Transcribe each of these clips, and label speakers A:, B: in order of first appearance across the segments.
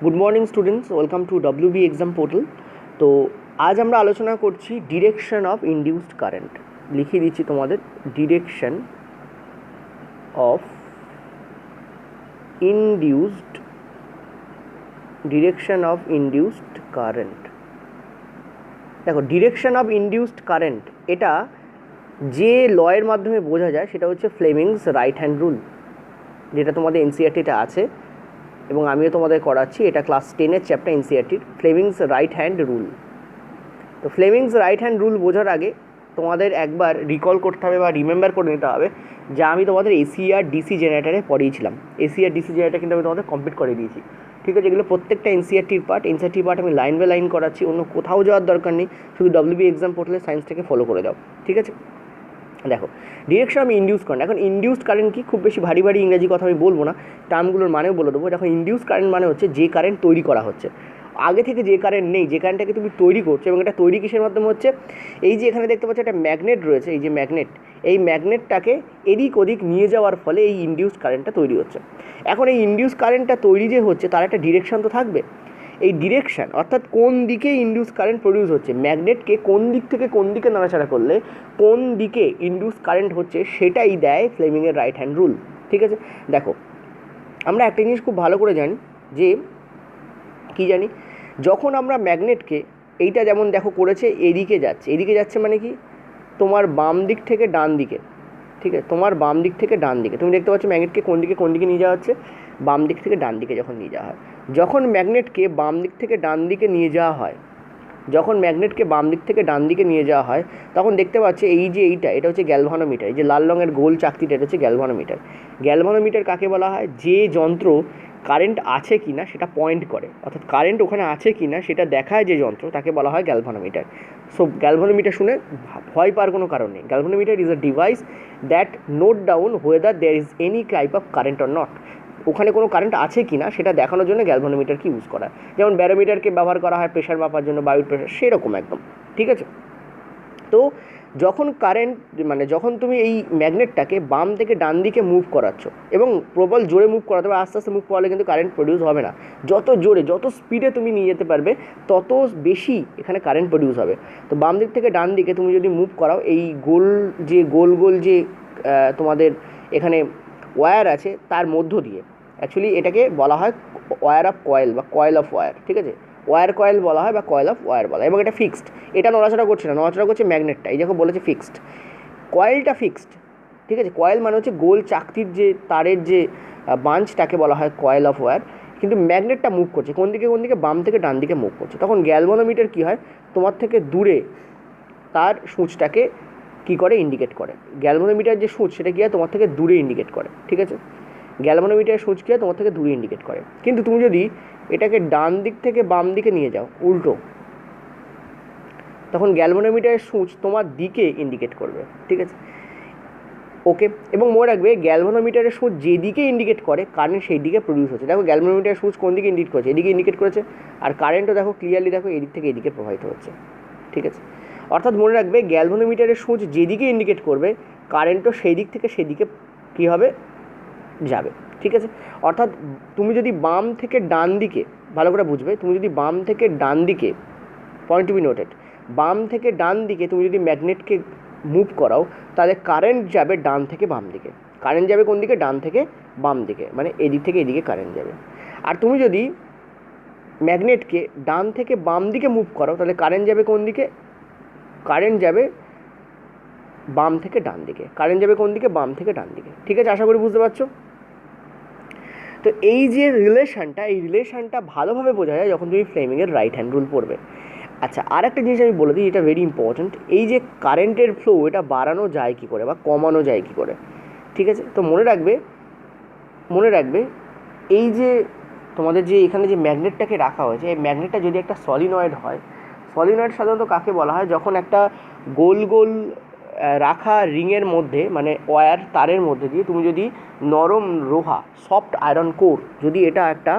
A: Good morning students, welcome to WB exam portal. তো আজ আমরা আলোচনা করছি ডিরেকশন অফ ইনডিউসড কারেন্ট। লিখিয়ে দিচ্ছি তোমাদের, ডিরেকশন অফ ইনডিউসড কারেন্ট। দেখো, ডিরেকশন অফ ইনডিউসড কারেন্ট এটা যে লয়ের মাধ্যমে বোঝা যায় সেটা হচ্ছে ফ্লেমিংস রাইট হ্যান্ড রুল, যেটা তোমাদের এনসিইআরটিতে আছে এবং আমিও তোমাদের করাচ্ছি। এটা ক্লাস 10-এর চ্যাপ্টার এনসিইআরটির ফ্লেমিংস রাইট হ্যান্ড রুল। তো ফ্লেমিংস রাইট হ্যান্ড রুল বোঝার আগে তোমাদের একবার রিকল করতে হবে বা রিমেম্বার করে নিতে হবে যা আমি তোমাদের এসি আর ডিসি জেনারেটারে পড়িয়েছিলাম। এসি আর ডিসি জেনারেটার কিন্তু আমি তোমাদের কমপ্লিট করে দিয়েছি, ঠিক আছে? এগুলো প্রত্যেকটা এনসিইআরটির পার্ট আমি লাইন বাই লাইন করাচ্ছি, অন্য কোথাও যাওয়ার দরকার নেই, শুধু ডব্লিউবি এক্সাম পোর্টালের সায়েন্সটাকে ফলো করে দাও, ঠিক আছে? দেখো, ডিরেকশন আমি ইনডিউস কারেন্ট। এখন ইনডিউসড কারেন্ট কি, খুব বেশি ভারী ইংরেজি কথা আমি বলবো না, টার্মগুলোর মানেও বলে দেবো। দেখো, ইনডিউস কারেন্ট মানে হচ্ছে যে কারেন্ট তৈরি করা হচ্ছে, আগে থেকে যে কারেন্ট নেই, যে কারেন্টটাকে তুমি তৈরি করছো, এবং এটা তৈরি কিসের মাধ্যমে হচ্ছে? এই যে এখানে দেখতে পাচ্ছ একটা ম্যাগনেট রয়েছে, এই যে ম্যাগনেট, এই ম্যাগনেটটাকে এদিক ওদিক নিয়ে যাওয়ার ফলে এই ইনডিউস কারেন্টটা তৈরি হচ্ছে। এখন এই ইনডিউস কারেন্টটা তৈরি যে হচ্ছে তার একটা ডিরেকশন তো থাকবে। এই ডিরেকশান অর্থাৎ কোন দিকে ইনডিউস কারেন্ট প্রডিউস হচ্ছে, ম্যাগনেটকে কোন দিক থেকে কোন দিকে নাড়াচাড়া করলে কোন দিকে ইনডিউস কারেন্ট হচ্ছে, সেটাই দেয় ফ্লেমিংয়ের রাইট হ্যান্ড রুল, ঠিক আছে? দেখো, আমরা একটা জিনিস খুব ভালো করে জানি যে কি জানি, যখন আমরা ম্যাগনেটকে, এইটা যেমন দেখো করেছে এদিকে যাচ্ছে মানে কি, তোমার বাম দিক থেকে ডান দিকে, ঠিক আছে? তোমার বাম দিক থেকে ডান দিকে তুমি দেখতে পাচ্ছ ম্যাগনেটকে কোন দিকে নিয়ে যাওয়া হচ্ছে, বাম দিক থেকে ডান দিকে যখন নিয়ে যাওয়া হয়, যখন ম্যাগনেটকে বাম দিক থেকে ডান দিকে নিয়ে যাওয়া হয়, তখন দেখতে পাচ্ছ এই যে এটা হচ্ছে গ্যালভানোমিটার, এই যে লাল রঙের গোল চাকতিটা, এটা হচ্ছে গ্যালভানোমিটার। গ্যালভানোমিটার কাকে বলা হয়? যে যন্ত্র কারেন্ট আছে কি না সেটা পয়েন্ট করে, অর্থাৎ কারেন্ট ওখানে আছে কি না সেটা দেখায় যে যন্ত্র, তাকে বলা হয় গ্যালভানোমিটার। সো গ্যালভানোমিটার শুনে ভয় পাওয়ার কোনো কারণ নেই। Galvanometer is a device that note down whether there is any type of current or not. ওখানে কোনো কারেন্ট আছে কি না সেটা দেখানোর জন্য গ্যালভানোমিটারকে ইউজ করা হয়। যেমন ব্যারোমিটারকে ব্যবহার করা হয় প্রেশার মাপার জন্য, বায়ুর প্রেশার, সেরকম একদম, ঠিক আছে? তো যখন কারেন্ট, মানে যখন তুমি এই ম্যাগনেটটাকে বাম থেকে ডান দিকে মুভ করাচ্ছ, এবং প্রবল জোরে মুভ করাতে হবে, আস্তে আস্তে মুভ করালে কিন্তু কারেন্ট প্রডিউস হবে না। যত জোরে, যত স্পিডে তুমি নিয়ে যেতে পারবে তত বেশি এখানে কারেন্ট প্রডিউস হবে। তো বাম দিক থেকে ডান দিকে তুমি যদি মুভ করাও, এই গোল যে তোমাদের এখানে ওয়্যার আছে তার মধ্য দিয়ে, অ্যাকচুয়ালি এটাকে বলা হয় ওয়্যার অফ কয়েল বা কয়েল অফ ওয়্যার, ঠিক আছে? ওয়্যার কয়েল বলা হয় বা কয়েল অফ ওয়্যার বলা হয়, এবং এটা ফিক্সড, এটা নড়াচড়া করছে না, নড়াচড়া করছে ম্যাগনেটটা, এই দেখো বলেছে ফিক্সড, কয়েলটা ফিক্সড, ঠিক আছে? কয়েল মানে হচ্ছে গোল চাকতির যে তারের যে বাঞ্চ, তাকে বলা হয় কয়েল অফ ওয়্যার। কিন্তু ম্যাগনেটটা মুভ করছে কোন দিকে, বাম থেকে ডান দিকে মুভ করছে। তখন গ্যালভানোমিটার কী হয়, তোমার থেকে দূরে তার সূচটাকে কী করে, ইন্ডিকেট করে। গ্যালভানোমিটার যে সূচ সেটা কী হয়, তোমার থেকে দূরে ইন্ডিকেট করে, ঠিক আছে? গ্যালভানোমিটারের সূচ কী হয়, তোমার থেকে দূরে ইন্ডিকেট করে। কিন্তু তুমি যদি এটাকে ডান দিক থেকে বাম দিকে নিয়ে যাও, উল্টো, তখন গ্যালভানোমিটারের সূচ তোমার দিকে ইন্ডিকেট করবে, ঠিক আছে? ওকে, এবং মনে রাখবে গ্যালভানোমিটারের সূচ যেদিকে ইন্ডিকেট করে কারেন্ট সেই দিকে প্রডিউস হচ্ছে। দেখো, গ্যালভানোমিটারের সূচ কোন দিকে ইন্ডিকেট করেছে, এদিকে ইন্ডিকেট করেছে, আর কারেন্টও দেখো ক্লিয়ারলি, দেখো এদিক থেকে এদিকে প্রবাহিত হচ্ছে, ঠিক আছে? অর্থাৎ মনে রাখবে গ্যালভানোমিটারের সূচ যেদিকে ইন্ডিকেট করবে কারেন্টও সেই দিক থেকে সেদিকে কী হবে, যাবে, ঠিক আছে? অর্থাৎ তুমি যদি বাম থেকে ডান দিকে, ভালো করে বুঝবে, তুমি যদি বাম থেকে ডান দিকে, পয়েন্ট টু বি নোটেড, বাম থেকে ডান দিকে তুমি যদি ম্যাগনেটকে মুভ করাও, তাহলে কারেন্ট যাবে ডান থেকে বাম দিকে। কারেন্ট যাবে কোন দিকে, ডান থেকে বাম দিকে, মানে এদিক থেকে এদিকে কারেন্ট যাবে। আর তুমি যদি ম্যাগনেটকে ডান থেকে বাম দিকে মুভ করাও, তাহলে কারেন্ট যাবে কোন দিকে, কারেন্ট যাবে বাম থেকে ডান দিকে, কারেন্ট যাবে কোন দিকে, বাম থেকে ডান দিকে, ঠিক আছে? আশা করি বুঝতে পারছো। তো এই যে রিলেশনটা ভালোভাবে বোঝা যায় যখন তুমি ফ্লেমিংয়ের রাইট হ্যান্ড রুল পড়বে। আচ্ছা, আর একটা জিনিস আমি বলে দিই, এটা ভেরি ইম্পর্ট্যান্ট, এই যে কারেন্টের ফ্লো, এটা বাড়ানো যায় কী করে বা কমানো যায় কী করে, ঠিক আছে? তো মনে রাখবে এই যে তোমাদের যে এখানে যে ম্যাগনেটটাকে রাখা হয়েছে, এই ম্যাগনেটটা যদি একটা সলিনয়েড হয়, সলিনয়েড সাধারণত কাকে বলা হয়, যখন একটা গোল গোল রাখা রিংয়ের মধ্যে, মানে ওয়্যার তারের মধ্যে দিয়ে তুমি যদি নরম লোহা, সফট আয়রন কোর, যদি এটা একটা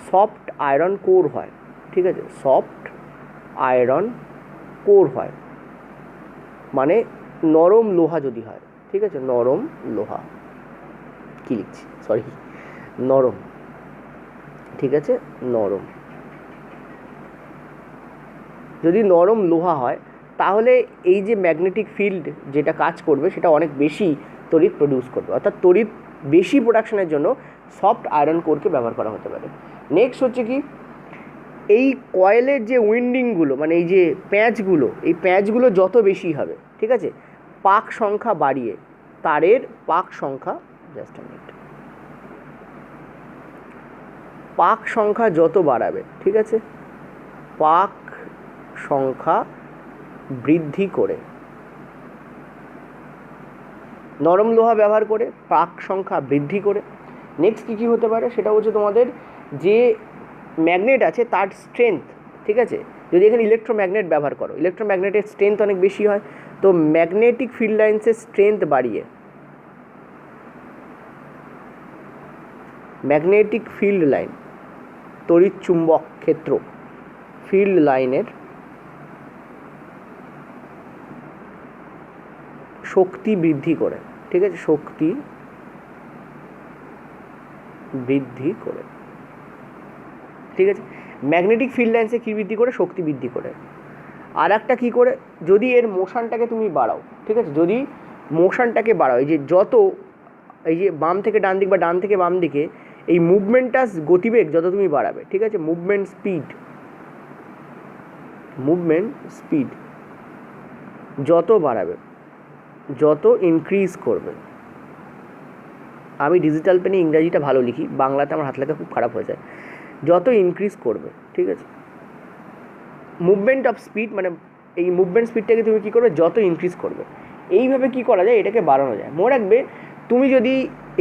A: সফট আয়রন কোর হয়, ঠিক আছে? সফট আয়রন কোর হয় মানে নরম লোহা যদি হয়, ঠিক আছে? নরম ঠিক আছে, নরম। যদি নরম লোহা হয় তাহলে এই যে ম্যাগনেটিক ফিল্ড যেটা কাজ করবে সেটা অনেক বেশি তড়িৎ প্রডিউস করবে, অর্থাৎ তড়িৎ বেশি প্রোডাকশনের জন্য সফট আয়রন কোরকে ব্যবহার করা হতে পারে। নেক্সট হচ্ছে কি, এই কয়েলের যে উইন্ডিংগুলো মানে এই যে প্যাঁচগুলো, এই প্যাঁচগুলো যত বেশি হবে, ঠিক আছে, পাক সংখ্যা বাড়িয়ে, তারের পাক সংখ্যা, জাস্ট মিনিট, পাক সংখ্যা যত বাড়াবে, ঠিক আছে, পাক সংখ্যা বৃদ্ধি করে, নরম লোহা ব্যবহার করে পাক সংখ্যা বৃদ্ধি করে। নেক্সট কী কী হতে পারে সেটা হচ্ছে তোমাদের যে ম্যাগনেট আছে তার স্ট্রেংথ, ঠিক আছে, যদি এখানে ইলেকট্রোম্যাগনেট ব্যবহার করো, ইলেকট্রোম্যাগনেটের স্ট্রেংথ অনেক বেশি হয়, তো ম্যাগনেটিক ফিল্ড লাইন্সের স্ট্রেংথ বাড়িয়ে, ম্যাগনেটিক ফিল্ড লাইন, তড়িৎ চুম্বক ক্ষেত্র, ফিল্ড লাইনের শক্তি বৃদ্ধি করে, ঠিক আছে, শক্তি বৃদ্ধি করে, ঠিক আছে। ম্যাগনেটিক ফিল্ড লাইন্সে কী বৃদ্ধি করে? শক্তি বৃদ্ধি করে। আর একটা কী করে, যদি এর মোশনটাকে তুমি বাড়াও, ঠিক আছে, যদি মোশনটাকে বাড়াও, এই যে যত এই যে বাম থেকে ডান দিক বা ডান থেকে বাম দিকে এই মুভমেন্টটা গতিবেগ যত তুমি বাড়াবে, ঠিক আছে, মুভমেন্ট স্পিড যত বাড়াবে, যত ইনক্রিজ করবে, আমি ডিজিটাল পেনে ইংরাজিটা ভালো লিখি, বাংলাতে আমার হাত লেখা খুব খারাপ হয়ে যায়, যত ইনক্রিজ করবে, ঠিক আছে, মুভমেন্ট অফ স্পিড মানে এই মুভমেন্ট স্পিডটাকে তুমি কী করবে? যত ইনক্রিজ করবে। এইভাবে কি করা যায়? এটাকে বাড়ানো যায়। মনে রাখবে, তুমি যদি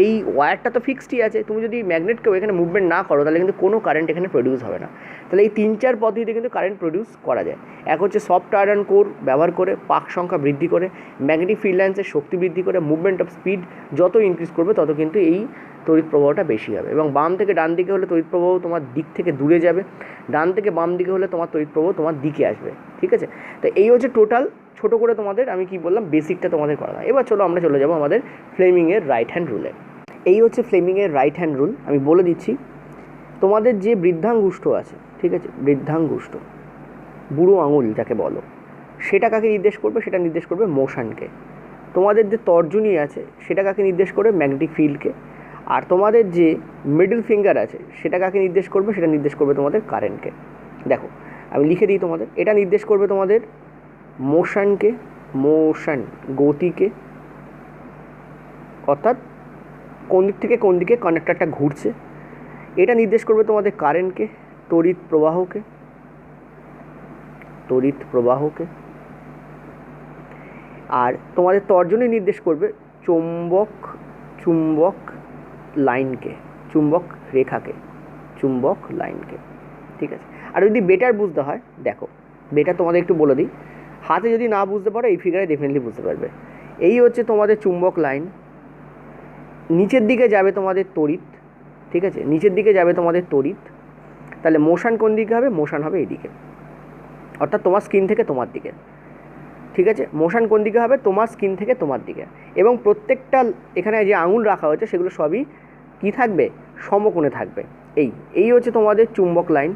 A: এই ওয়্যারটা তো ফিক্সডই আছে, তুমি যদি ম্যাগনেটকেও এখানে মুভমেন্ট না করো তাহলে কিন্তু কোনো কারেন্ট এখানে প্রডিউস হবে না। তাহলে এই 3-4 পদ্ধতিতে কিন্তু কারেন্ট প্রডিউস করা যায়। এক হচ্ছে সফট আয়রন কোর ব্যবহার করে পাক সংখ্যা বৃদ্ধি করে, ম্যাগনেটিক ফিল্ড লাইন্সের শক্তি বৃদ্ধি করে, মুভমেন্ট অফ স্পিড যত ইনক্রিজ করবে তত কিন্তু এই তড়িৎ প্রবাহটা বেশি হবে। এবং বাম থেকে ডান দিকে হলে তড়িৎ প্রবাহ তোমার দিক থেকে দূরে যাবে, ডান থেকে বাম দিকে হলে তোমার তড়িৎ প্রবাহ তোমার দিকে আসবে, ঠিক আছে। তো এই হচ্ছে টোটাল ছোটো করে তোমাদের আমি কি বললাম বেসিকটা তোমাদের করা হয়। এবার চলো আমরা চলে যাবো আমাদের ফ্লেমিংয়ের রাইট হ্যান্ড রুলে। এই হচ্ছে ফ্লেমিংয়ের রাইট হ্যান্ড রুল। আমি বলে দিচ্ছি, তোমাদের যে বৃদ্ধাঙ্গুষ্ঠ আছে, ঠিক আছে, বৃদ্ধাঙ্গুষ্ঠ বুড়ো আঙুল যাকে বলো, সেটা কাকে নির্দেশ করবে? সেটা নির্দেশ করবে মোশনকে। তোমাদের যে তর্জনী আছে সেটা কাকে নির্দেশ করবে? ম্যাগনেটিক ফিল্ডকে। আর তোমাদের যে মিডল ফিঙ্গার আছে সেটা কাকে নির্দেশ করবে? সেটা নির্দেশ করবে তোমাদের কারেন্টকে। দেখো আমি লিখে দিই তোমাদের, এটা নির্দেশ করবে তোমাদের মোশনকে, মোশন গতিকে, অর্থাৎ কোন দিক থেকে কোন দিকে কন্ডাক্টরটা ঘুরছে। এটা নির্দেশ করবে তোমাদের কারেন্টকে, তড়িৎ প্রবাহকে। আর তোমাদের তর্জনী নির্দেশ করবে চুম্বক লাইনকে, চুম্বক লাইনকে, ঠিক আছে। আর যদি বেটার বুঝতে হয়, দেখো বেটার তোমাদের একটু বলে দিই, হাতে যদি না বুঝতে পারো এই ফিগারে ডেফিনেটলি বুঝতে পারবে। এই হচ্ছে তোমাদের চুম্বক লাইন, নিচের দিকে যাবে তোমাদের তড়িৎ, ঠিক আছে, নিচের দিকে যাবে তোমাদের তড়িৎ। তাহলে মোশন কোন দিকে হবে? মোশন হবে এইদিকে, অর্থাৎ তোমার স্কিন থেকে তোমার দিকে, ঠিক আছে। মোশন কোন দিকে হবে? তোমার স্কিন থেকে তোমার দিকে। এবং প্রত্যেকটা এখানে যে আঙুল রাখা হয়েছে সেগুলো সবই কি থাকবে? সমকোণে থাকবে। এই হচ্ছে তোমাদের চুম্বক লাইন,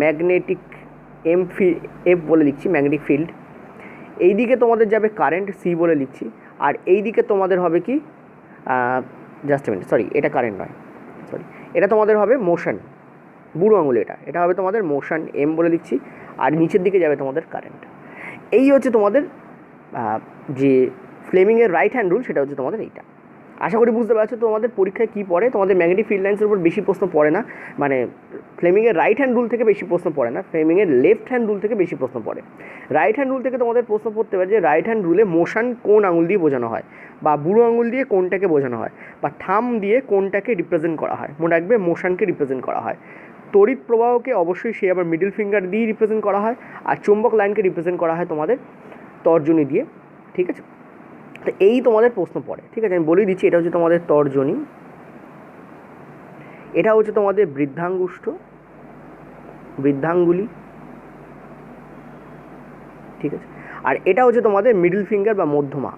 A: ম্যাগনেটিক এফ বলে লিখছি, ম্যাগনেটিক ফিল্ড। এই দিকে তোমাদের যাবে কারেন্ট, সি বলে লিখছি। আর এই দিকে তোমাদের হবে কি, জাস্ট মিনিট, সরি এটা কারেন্ট নয়, সরি এটা তোমাদের হবে মোশন, বুড়ো আঙুল, এটা হবে তোমাদের মোশন, এম বলে লিখছি। আর নিচের দিকে যাবে তোমাদের কারেন্ট। এই হচ্ছে তোমাদের যে ফ্লেমিংয়ের রাইট হ্যান্ড রুল, সেটা হচ্ছে তোমাদের এইটা। আশা করি বুঝতে পারছো। তোমাদের পরীক্ষায় কী পড়ে? তোমাদের ম্যাগনেটিক ফিল্ড লাইন্সের উপর বেশি প্রশ্ন পড়ে না, মানে ফ্লেমিংয়ের রাইট হ্যান্ড রুল থেকে বেশি প্রশ্ন পড়ে না, ফ্লেমিংয়ের লেফট হ্যান্ড রুল থেকে বেশি প্রশ্ন পড়ে। রাইট হ্যান্ড রুল থেকে তোমাদের প্রশ্ন পড়তে পারে যে রাইট হ্যান্ড রুলে মোশন কোন আঙুল দিয়ে বোঝানো হয়, বা বুড়ো আঙুল দিয়ে কোনটাকে বোঝানো হয়, বা থাম দিয়ে কোনটাকে রিপ্রেজেন্ট করা হয়। মনে রাখবে মোশনকে রিপ্রেজেন্ট করা হয়, তড়িৎ প্রবাহকে অবশ্যই সে আবার মিডল ফিঙ্গার দিয়ে রিপ্রেজেন্ট করা হয়, আর চুম্বক লাইনকে রিপ্রেজেন্ট করা হয় তোমাদের তর্জনী দিয়ে, ঠিক আছে। তো এই তোমাদের প্রশ্ন পড়ে, ঠিক আছে। আমি বলেই দিচ্ছি, এটা হচ্ছে তোমাদের তর্জনী, এটা হচ্ছে তোমাদের বৃদ্ধাঙ্গুলি, ঠিক আছে। আর এটা হচ্ছে তোমাদের মিডল ফিঙ্গার বা মধ্যমা।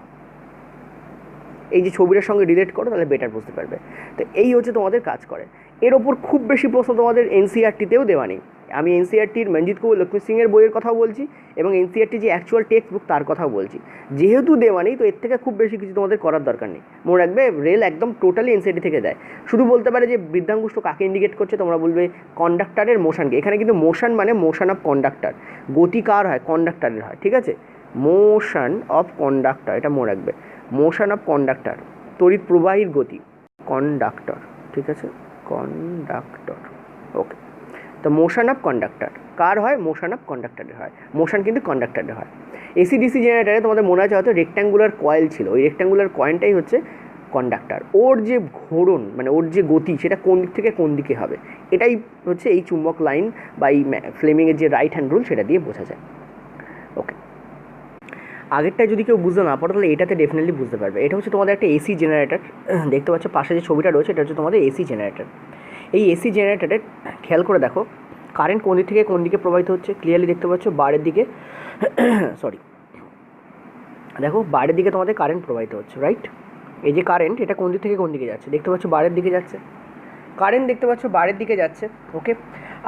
A: এই যে ছবিটার সঙ্গে রিলেট করো তাহলে বেটার বুঝতে পারবে। তো এই হচ্ছে তোমাদের কাজ করে। এর ওপর খুব বেশি প্রশ্ন তোমাদের এনসিইআরটিতেও দেওয়া নেই। আমি এনসিইআরটির মঞ্জিত কবির লক্ষ্মী সিংয়ের বইয়ের কথাও বলছি এবং এনসিইআরটি যে অ্যাকচুয়াল টেক্সট বুক তার কথাও বলছি। যেহেতু দেওয়া নেই তো এর থেকে খুব বেশি কিছু তোমাদের করার দরকার নেই। মনে রাখবে রেল একদম টোটালি এনসিইআরটি থেকে দেয়। শুধু বলতে পারে যে বৃদ্ধাঙ্গুষ্ঠ কাকে ইন্ডিকেট করছে, তোমরা বলবে কন্ডাক্টারের মোশনকে। এখানে কিন্তু মোশন মানে মোশন অফ কন্ডাক্টার, গতি কার হয়, কন্ডাক্টারের হয়, ঠিক আছে। মোশন অফ কন্ডাক্টার, এটা মনে রাখবে, মোশন অফ কন্ডাক্টার, তড়িৎ প্রবাহীর গতি, কন্ডাক্টর, ঠিক আছে, কন্ডাক্টর। ওকে, তো মোশন অফ কন্ডাক্টর কার হয়, মোশন অফ কন্ডাক্টরের হয়, মোশন কিন্তু কন্ডাক্টরের হয়। এসি ডিসি জেনারেটারে তোমাদের মনে আছে হয়তো রেক্ট্যাঙ্গুলার কয়েল ছিল, ওই রেক্ট্যাঙ্গুলার কয়েলটাই হচ্ছে কন্ডাক্টর। ওর যে ঘোরণ মানে ওর যে গতি সেটা কোন দিক থেকে কোন দিকে হবে, এটাই হচ্ছে এই চুম্বক লাইন বা এই ফ্লেমিংয়ের যে রাইট হ্যান্ড রুল সেটা দিয়ে বোঝা যায়। ওকে, আগেরটায় যদি কেউ বুঝতে না পারো তাহলে এটাতে ডেফিনেটলি বুঝতে পারবে। এটা হচ্ছে তোমাদের একটা এসি জেনারেটর, দেখতে পাচ্ছ পাশে যে ছবিটা রয়েছে এটা হচ্ছে তোমাদের এসি জেনারেটর। এই এসি জেনারেটরের খেয়াল করে দেখো কারেন্ট কোন দিক থেকে কোন দিকে প্রবাহিত হচ্ছে, ক্লিয়ারলি দেখতে পাচ্ছ বারের দিকে, সরি দেখো বারের দিকে তোমাদের কারেন্ট প্রবাহিত হচ্ছে, রাইট। এই যে কারেন্ট এটা কোন দিক থেকে কোন দিকে যাচ্ছে, দেখতে পাচ্ছ বারের দিকে যাচ্ছে, কারেন্ট দেখতে পাচ্ছ বারের দিকে যাচ্ছে। ওকে,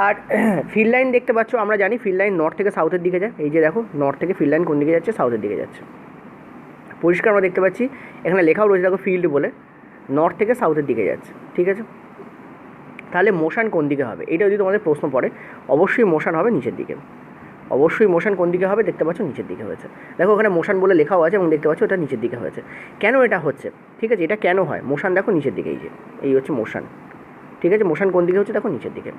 A: আর ফিল্ড লাইন দেখতে পাচ্ছ, আমরা জানি ফিল্ড লাইন নর্থ থেকে সাউথের দিকে যায়। এই যে দেখো নর্থ থেকে ফিল্ড লাইন কোন দিকে যাচ্ছে, সাউথের দিকে যাচ্ছে। পরিষ্কার আমরা দেখতে পাচ্ছি, এখানে লেখাও রয়েছে দেখো ফিল্ড বলে, নর্থ থেকে সাউথের দিকে যাচ্ছে, ঠিক আছে। তাহলে মোশন কোন দিকে হবে, এটা যদি তোমাদের প্রশ্ন পড়ে অবশ্যই মোশন হবে নিচের দিকে, অবশ্যই মোশন কোন দিকে হবে, দেখতে পাচ্ছ নিচের দিকে হয়েছে। দেখো ওখানে মোশন বলে লেখাও আছে এবং দেখতে পাচ্ছ ওটা নিচের দিকে হয়েছে। কেন এটা হচ্ছে, ঠিক আছে, এটা কেন হয়, মোশন দেখো নিচের দিকে, এই যে এই হচ্ছে মোশন, ঠিক আছে। মোশন কোন দিকে হচ্ছে দেখো নিচের দিকে।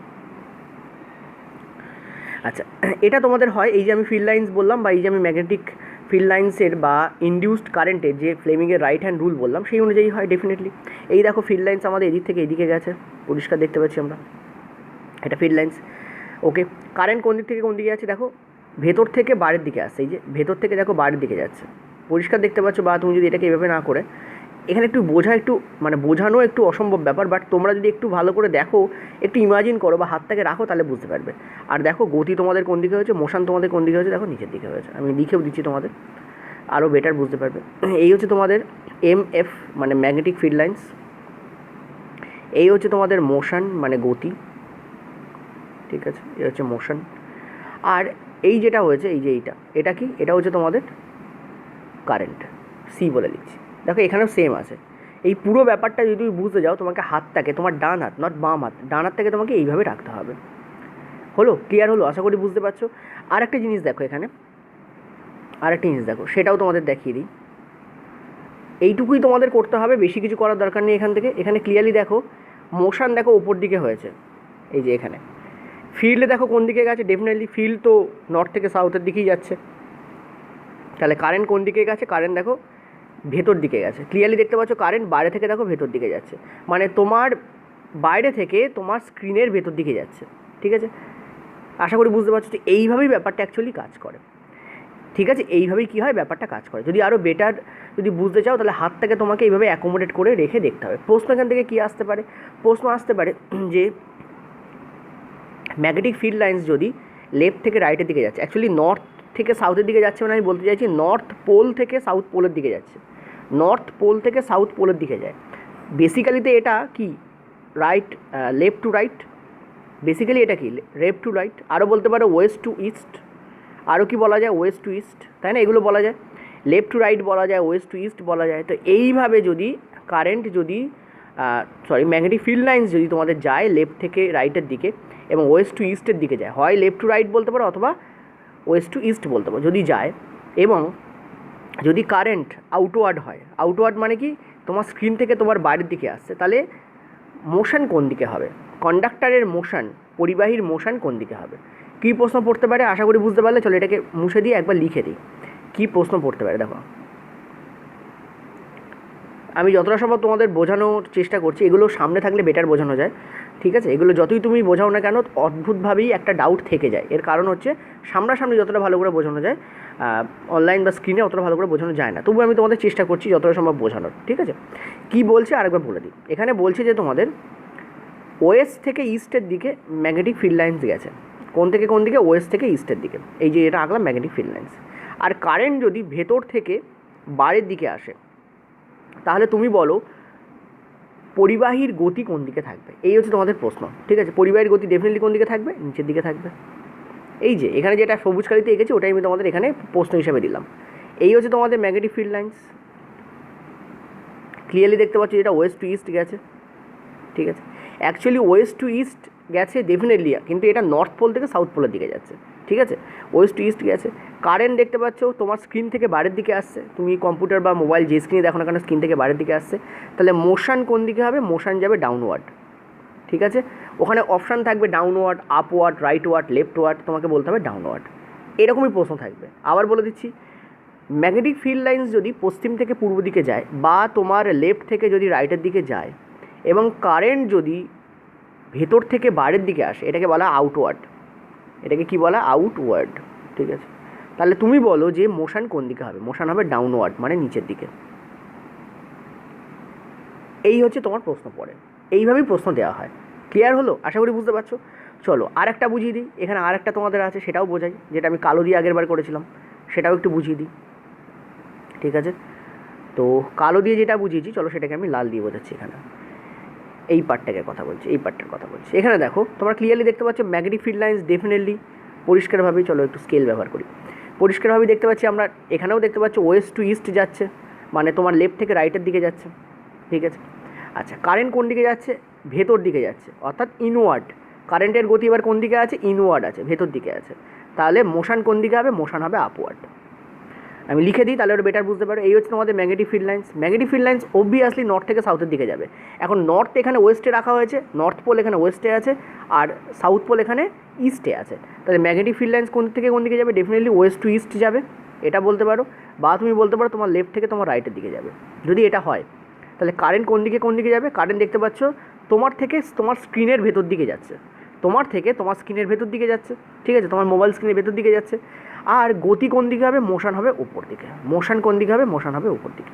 A: আচ্ছা, এটা তোমাদের হয় এই যে আমি ফিল্ড লাইন্স বললাম বা এই যে আমি ম্যাগনেটিক ফিল্ড লাইন্সের বা ইনডিউসড কারেন্টের যে ফ্লেমিংয়ের রাইট হ্যান্ড রুল বললাম সেই অনুযায়ী হয় ডেফিনেটলি। এই দেখো ফিল্ড লাইন্স আমাদের এদিক থেকে এদিকে গেছে, পরিষ্কার দেখতে পাচ্ছি আমরা, এটা ফিল্ড লাইন্স। ওকে, কারেন্ট কোন দিক থেকে কোন দিকে যাচ্ছে দেখো, ভেতর থেকে বাইরের দিকে আসছে, এই যে ভেতর থেকে দেখো বাইরের দিকে যাচ্ছে, পরিষ্কার দেখতে পাচ্ছ। বা তুমি যদি এটাকে এভাবে না করে, এখানে একটু বোঝা একটু মানে বোঝানো একটু অসম্ভব ব্যাপার, বাট তোমরা যদি একটু ভালো করে দেখো, একটু ইমাজিন করো বা হাতটাকে রাখো তাহলে বুঝতে পারবে। আর দেখো গতি তোমাদের কোন দিকে হয়েছে, মোশন তোমাদের কোন দিকে হয়েছে দেখো নিচের দিকে হয়েছে, আমি লিখেও দিচ্ছি তোমাদের আরও বেটার বুঝতে পারবে। এই হচ্ছে তোমাদের এমএফ মানে ম্যাগনেটিক ফিল্ড লাইন্স, এই হচ্ছে তোমাদের মোশন মানে গতি, ঠিক আছে, এই হচ্ছে মোশন। আর এই যেটা হয়েছে এই যে এটা কি, এটা হচ্ছে তোমাদের কারেন্ট, সি বলে লিখছি। দেখো এখানেও সেম আছে। এই পুরো ব্যাপারটা যদি তুমি বুঝতে যাও তোমাকে হাতটাকে, তোমার ডান হাত নট বাম হাত, ডান হাতটাকে তোমাকে এইভাবে রাখতে হবে। হলো, ক্লিয়ার হলো, আশা করি বুঝতে পারছো। আর একটা জিনিস দেখো এখানে, আর একটা জিনিস দেখো সেটাও তোমাদের দেখিয়ে দিই। এইটুকুই তোমাদের করতে হবে, বেশি কিছু করার দরকার নেই এখান থেকে। এখানে ক্লিয়ারলি দেখো মোশন দেখো ওপর দিকে হয়েছে, এই যে এখানে ফিল্ড দেখো কোন দিকে গেছে, ডেফিনেটলি ফিল্ড তো নর্থ থেকে সাউথের দিকেই যাচ্ছে। তাহলে কারেন্ট কোন দিকে গেছে, কারেন্ট দেখো ভেতর দিকে গেছে, ক্লিয়ারলি দেখতে পাচ্ছ কারেন্ট বাইরে থেকে দেখো ভেতর দিকে যাচ্ছে, মানে তোমার বাইরে থেকে তোমার স্ক্রিনের ভেতর দিকে যাচ্ছে, ঠিক আছে। আশা করি বুঝতে পারছো যে এইভাবেই ব্যাপারটা অ্যাকচুয়ালি কাজ করে, ঠিক আছে। এইভাবেই কী হয় ব্যাপারটা কাজ করে। যদি আরও বেটার যদি বুঝতে চাও তাহলে হাতটাকে তোমাকে এইভাবে অ্যাকোমোডেট করে রেখে দেখতে হবে। প্রশ্ন এখান থেকে কী আসতে পারে, প্রশ্ন আসতে পারে যে ম্যাগনেটিক ফিল্ড লাইন্স যদি লেফট থেকে রাইটের দিকে যাচ্ছে, অ্যাকচুয়ালি নর্থ থেকে সাউথের দিকে যাচ্ছে, মানে আমি বলতে চাইছি নর্থ পোল থেকে সাউথ পোলের দিকে যাচ্ছে, নর্থ পোল থেকে সাউথ পোলের দিকে যায়। বেসিক্যালিতে এটা কি right, left to right, basically এটা কি লেফট টু রাইট, আরও বলতে পারো ওয়েস্ট টু ইস্ট, আরও কি বলা যায় ওয়েস্ট টু ইস্ট, তাই না, এগুলো বলা যায়। লেফট টু রাইট বলা যায়, ওয়েস্ট টু ইস্ট বলা যায়। তো এইভাবে যদি কারেন্ট যদি ম্যাগনেটিক ফিল্ড লাইন্স যদি তোমাদের যায় লেফট থেকে রাইটের দিকে এবং ওয়েস্ট টু ইস্টের দিকে যায়, হয় লেফট টু রাইট বলতে পারো অথবা ওয়েস্ট টু ইস্ট বলতে পারো, যদি যায় এবং যদি কারেন্ট আউটওয়ার্ড হয়, আউটওয়ার্ড মানে কি তোমার স্ক্রিন থেকে তোমার বাইরের দিকে আসছে, তাহলে মোশন কোন দিকে হবে, কন্ডাক্টরের মোশন, পরিবাহীর মোশন কোন দিকে হবে। কী প্রশ্ন পড়তে পারে আশা করি বুঝতে পারলে, চলো এটাকে মুছে দিয়ে একবার লিখে দিই কী প্রশ্ন পড়তে পারে। দেখো আমি যতটা সম্ভব তোমাদের বোঝানোর চেষ্টা করছি, এগুলো সামনে থাকলে বেটার বোঝানো যায়, ঠিক আছে। এগুলো যতই তুমি বোঝাও না কেন অদ্ভুতভাবেই একটা ডাউট থেকে যায়, এর কারণ হচ্ছে সামনাসামনি যতটা ভালো করে বোঝানো যায় অনলাইন বা স্ক্রিনে অতটা ভালো করে বোঝানো যায় না, তবু আমি তোমাদের চেষ্টা করছি যতটা সম্ভব বোঝানোর, ঠিক আছে। কী বলছে আরেকবার বলে দিই, এখানে বলছে যে তোমাদের ওয়েস্ট থেকে ইস্টের দিকে ম্যাগনেটিক ফিল্ড লাইন্স গেছে, কোন থেকে কোন দিকে, ওয়েস্ট থেকে ইস্টের দিকে, এই যে এটা আঁকলাম ম্যাগনেটিক ফিল্ড লাইন্স। আর কারেন্ট যদি ভেতর থেকে বাইরের দিকে আসে, তাহলে তুমি বলো পরিবাহীর গতি কোন দিকে থাকবে, এই হচ্ছে তোমাদের প্রশ্ন। ঠিক আছে, পরিবাহীর গতি ডেফিনেটলি কোন দিকে থাকবে, নিচের দিকে থাকবে। এই যে এখানে যেটা সবুজ কালিতে এঁকেছি ওটাই আমি তোমাদের এখানে প্রশ্ন হিসেবে দিলাম। এই হচ্ছে তোমাদের ম্যাগনেটিক ফিল্ড লাইন্স। ক্লিয়ারলি দেখতে পাচ্ছ যেটা ওয়েস্ট টু ইস্ট গেছে। ঠিক আছে, অ্যাকচুয়ালি ওয়েস্ট টু ইস্ট গেছে ডেফিনেটলি, কিন্তু এটা নর্থ পোল থেকে সাউথ পোলের দিকে যাচ্ছে। ঠিক আছে, ওয়েস্ট টু ইস্ট গেছে। কারেন্ট দেখতে পাচ্ছ তোমার স্ক্রিন থেকে বাইরের দিকে আসছে, তুমি কম্পিউটার বা মোবাইল যে স্ক্রিনে দেখো না কেন স্ক্রিন থেকে বাইরের দিকে আসছে, তাহলে মোশন কোন দিকে হবে, মোশন যাবে ডাউনওয়ার্ড। ঠিক আছে, ওখানে অপশান থাকবে ডাউনওয়ার্ড, আপওয়ার্ড, রাইটওয়ার্ড, লেফটওয়ার্ড, তোমাকে বলতে হবে ডাউনওয়ার্ড। এরকমই প্রশ্ন থাকবে। আবার বলে দিচ্ছি, ম্যাগনেটিক ফিল্ড লাইন্স যদি পশ্চিম থেকে পূর্ব দিকে যায় বা তোমার লেফট থেকে যদি রাইটের দিকে যায় এবং কারেন্ট যদি ভেতর থেকে বাইরের দিকে আসে, এটাকে বলা আউটওয়ার্ড। এটাকে কি বলা, আউটওয়ার্ড। ঠিক আছে, তাহলে তুমি বলো যে মোশন কোন দিকে হবে, মোশন হবে ডাউনওয়ার্ড, মানে নিচের দিকে। এই হচ্ছে তোমার প্রশ্ন পড়ে, এইভাবেই প্রশ্ন দেওয়া হয়। ক্লিয়ার হলো? আশা করি বুঝতে পারছো। চলো আর একটা বুঝিয়ে দিই, এখানে আর একটা তোমাদের আছে, সেটাও বোঝাই, যেটা আমি কালো দিয়ে আগের বার করেছিলাম সেটাও একটু বুঝিয়ে দিই। ঠিক আছে, তো কালো দিয়ে যেটা বুঝিয়েছি, চলো সেটাকে আমি লাল দিয়ে বোঝাচ্ছি। এখানে এই পার্টটাকে কথা বলছি, এই পার্টটার কথা বলছি। এখানে দেখো তোমরা ক্লিয়ারলি দেখতে পাচ্ছ ম্যাগনেটিক ফিল্ড লাইন্স ডেফিনেটলি পরিষ্কারভাবেই, চলো একটু স্কেল ব্যবহার করি, পরিষ্কারভাবেই দেখতে পাচ্ছি আমরা। এখানেও দেখতে পাচ্ছ ওয়েস্ট টু ইস্ট যাচ্ছে, মানে তোমার লেফট থেকে রাইটের দিকে যাচ্ছে। ঠিক আছে, আচ্ছা কারেন্ট কোন দিকে যাচ্ছে, ভেতর দিকে যাচ্ছে, অর্থাৎ ইনওয়ার্ড। কারেন্টের গতি এবার কোন দিকে আছে, ইনওয়ার্ড আছে, ভেতর দিকে আছে। তাহলে মোশন কোন দিকে হবে, মোশন হবে আপওয়ার্ড। আমি লিখে দিই তাহলে ওটা বেটার বুঝতে পারো। এই হচ্ছে তোমাদের magnetic field lines. Magnetic field lines obviously north থেকে সাউথের দিকে যাবে। এখন নর্থ এখানে ওয়েস্টে রাখা হয়েছে, নর্থ পোল এখানে ওয়েস্টে আছে, আর সাউথ পোল এখানে ইস্টে আছে। তাহলে ম্যাগনেটিক ফিল্ড লাইন্স কোন থেকে কোন দিকে যাবে, ডেফিনেটলি ওয়েস্ট টু ইস্ট যাবে, এটা বলতে পারো। বা তুমি বলতে পারো তোমার লেফট থেকে তোমার রাইটের দিকে যাবে। যদি এটা হয় তাহলে কারেন্ট কোন দিকে যাবে, কারেন্ট দেখতে পাচ্ছ তোমার থেকে তোমার স্ক্রিনের ভেতর দিকে যাচ্ছে, তোমার থেকে তোমার স্ক্রিনের ভেতর দিকে যাচ্ছে। ঠিক আছে, তোমার মোবাইল স্ক্রিনের ভেতর দিকে যাচ্ছে। আর গতি কোন দিকে হবে, মোশন হবে উপর দিকে। মোশন কোন দিকে হবে, মোশন হবে উপর দিকে।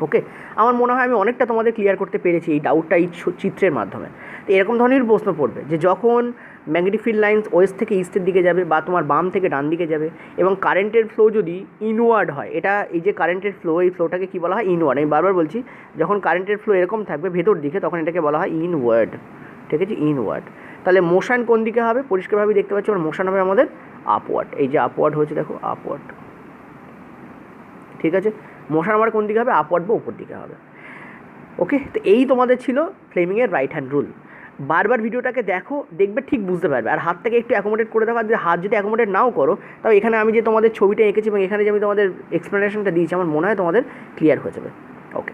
A: ওকে, আমার মনে হয় আমি অনেকটা তোমাদের ক্লিয়ার করতে পেরেছি এই ডাউটটা এই চিত্রের মাধ্যমে। তো এরকম ধরনের প্রশ্ন পড়বে যে যখন ম্যাগনেটিক ফিল্ড লাইন্স ওয়েস্ট থেকে ইস্টের দিকে যাবে বা তোমার বাম থেকে ডান দিকে যাবে এবং কারেন্টের ফ্লো যদি ইনওয়ার্ড হয়, এটা এই যে কারেন্টের ফ্লো, এই ফ্লোটাকে কী বলা হয়, ইনওয়ার্ড। আমি বারবার বলছি, যখন কারেন্টের ফ্লো এরকম থাকবে ভেতর দিকে, তখন এটাকে বলা হয় ইনওয়ার্ড। ঠিক আছে, ইনওয়ার্ড। তাহলে মোশন কোন দিকে হবে, পরিষ্কারভাবে দেখতে পাচ্ছি আমার মোশন হবে আমাদের আপওয়ার্ড। এই যে আপওয়ার্ড হয়েছে দেখো, আপওয়ার্ড। ঠিক আছে, মোশন আমার কোন দিকে হবে, আপওয়ার্ড বা উপর দিকে হবে। ওকে, তো এই তোমাদের ছিল ফ্লেমিংয়ের রাইট হ্যান্ড রুল। বারবার ভিডিওটাকে দেখো, দেখবে ঠিক বুঝতে পারবে। আর হাতটাকে একটু অ্যাকোমোডেট করে দেখো, আর যদি হাত যদি অ্যাকোমোডেট নাও করো, তাও এখানে আমি যে তোমাদের ছবিটা এঁকেছি এবং এখানে যে আমি তোমাদের এক্সপ্লেনেশনটা দিয়েছি, আমার মনে হয় তোমাদের ক্লিয়ার হয়ে যাবে। ওকে।